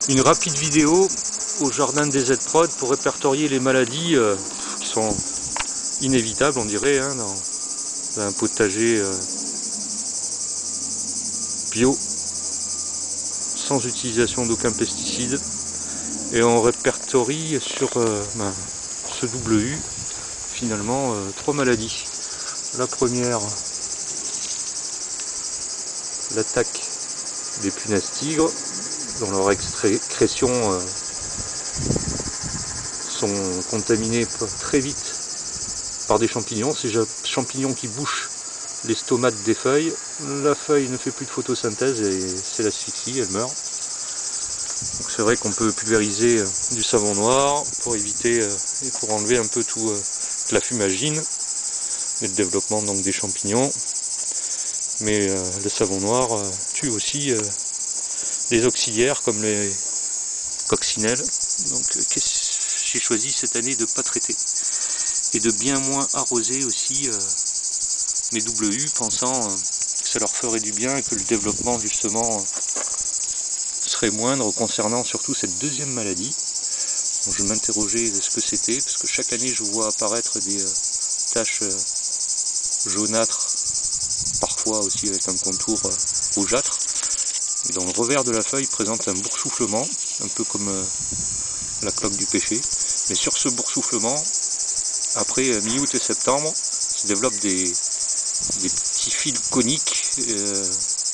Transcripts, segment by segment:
Une rapide vidéo au jardin des Z-Prod pour répertorier les maladies qui sont inévitables, on dirait, hein, dans un potager bio, sans utilisation d'aucun pesticide. Et on répertorie sur ce WU finalement 3 maladies. La première, l'attaque des punaises tigres, dont leurs excrétions sont contaminées très vite par des champignons. Ces champignons qui bouchent les stomates des feuilles, la feuille ne fait plus de photosynthèse et c'est l'asphyxie, elle meurt. Donc c'est vrai qu'on peut pulvériser du savon noir pour éviter et pour enlever un peu toute la fumagine et le développement donc des champignons. Mais le savon noir tue aussi les auxiliaires comme les coccinelles. Donc j'ai choisi cette année de ne pas traiter et de bien moins arroser aussi mes WU, pensant que ça leur ferait du bien et que le développement justement serait moindre concernant surtout cette deuxième maladie. Donc je m'interrogeais de ce que c'était, parce que chaque année je vois apparaître des taches jaunâtres, parfois aussi avec un contour rougeâtre. Et dans le revers de la feuille présente un boursouflement, un peu comme la cloque du péché. Mais sur ce boursouflement, après mi-août et septembre, se développent des petits fils coniques,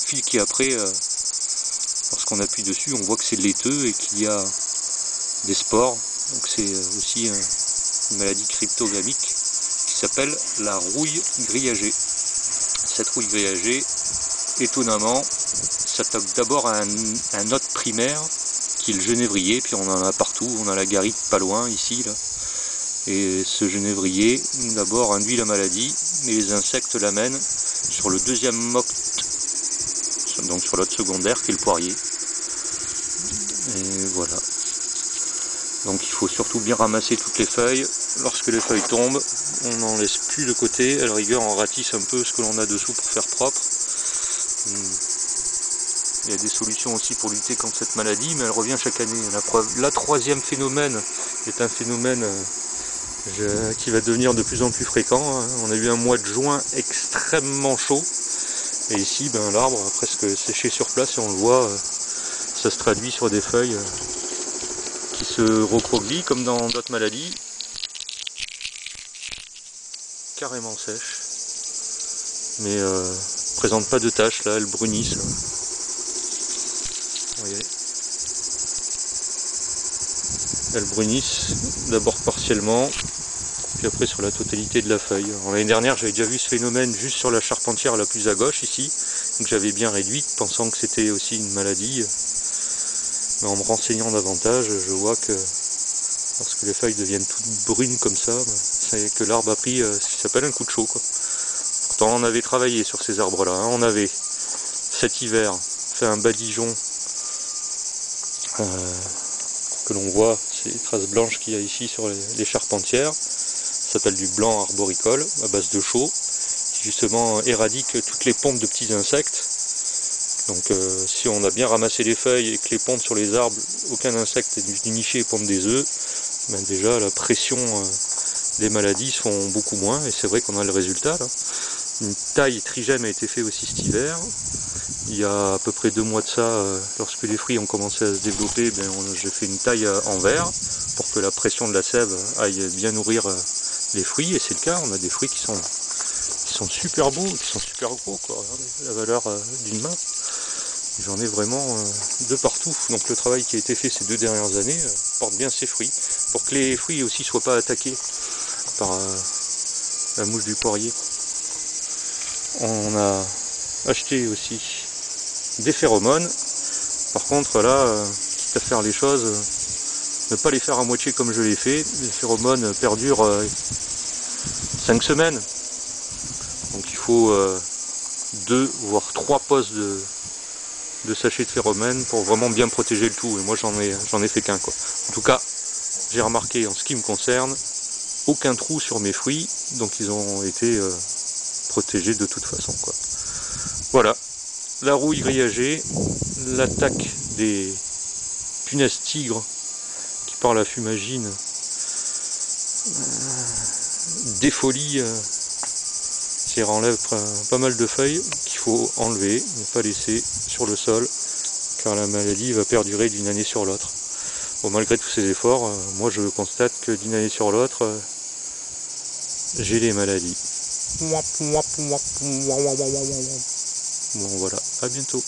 fils qui après, lorsqu'on appuie dessus, on voit que c'est laiteux et qu'il y a des spores. Donc c'est aussi une maladie cryptogamique qui s'appelle la rouille grillagée. Cette rouille grillagée, étonnamment, s'attaque d'abord à un hôte primaire qui est le genévrier, puis on en a partout, on a la garrigue pas loin, ici, là. Et ce genévrier, d'abord, induit la maladie, mais les insectes l'amènent sur le deuxième mocte, donc sur l'hôte secondaire, qui est le poirier. Et voilà. Donc il faut surtout bien ramasser toutes les feuilles. Lorsque les feuilles tombent, on n'en laisse plus de côté. À la rigueur, on ratisse un peu ce que l'on a dessous pour faire propre. Il y a des solutions aussi pour lutter contre cette maladie, mais elle revient chaque année. La troisième phénomène est un phénomène qui va devenir de plus en plus fréquent. On a eu un mois de juin extrêmement chaud. Et ici, l'arbre a presque séché sur place et on le voit, ça se traduit sur des feuilles qui se recroquevillent comme dans d'autres maladies, carrément sèches, mais présentent pas de taches, là elles brunissent. Là. Vous voyez, elles brunissent d'abord partiellement, puis après sur la totalité de la feuille. L'année dernière j'avais déjà vu ce phénomène juste sur la charpentière la plus à gauche ici, donc j'avais bien réduite pensant que c'était aussi une maladie. Mais en me renseignant davantage, je vois que lorsque les feuilles deviennent toutes brunes comme ça, c'est que l'arbre a pris ce qui s'appelle un coup de chaud, quoi. Pourtant on avait travaillé sur ces arbres-là, hein. On avait cet hiver fait un badigeon que l'on voit, ces traces blanches qu'il y a ici sur les charpentières. Ça s'appelle du blanc arboricole à base de chaux, qui justement éradique toutes les pompes de petits insectes. Donc si on a bien ramassé les feuilles et que les pontes sur les arbres, aucun insecte n'est venu nicher et pondre des œufs, déjà la pression des maladies se font beaucoup moins, et c'est vrai qu'on a le résultat là. Une taille trigème a été faite aussi cet hiver. Il y a à peu près 2 mois de ça, lorsque les fruits ont commencé à se développer, j'ai fait une taille en verre pour que la pression de la sève aille bien nourrir les fruits, et c'est le cas. On a des fruits qui sont super beaux, qui sont super gros, quoi. Regardez la valeur d'une main. J'en ai vraiment de partout. Donc le travail qui a été fait ces 2 dernières années porte bien ses fruits. Pour que les fruits aussi ne soient pas attaqués par la mouche du poirier. On a acheté aussi des phéromones. Par contre là, quitte à faire les choses, ne pas les faire à moitié comme je l'ai fait. Les phéromones perdurent 5 semaines. Donc il faut 2 voire 3 poses de sachets de phéromones pour vraiment bien protéger le tout. Et moi j'en ai fait qu'un, quoi. En tout cas, j'ai remarqué en ce qui me concerne, aucun trou sur mes fruits, donc ils ont été protégés de toute façon, quoi. Voilà, la rouille grillagée, l'attaque des punaise tigre qui par la fumagine défolie, enlève pas mal de feuilles qu'il faut enlever, ne pas laisser sur le sol, car la maladie va perdurer d'une année sur l'autre. Bon, malgré tous ces efforts, moi je constate que d'une année sur l'autre, j'ai les maladies. Bon voilà, à bientôt.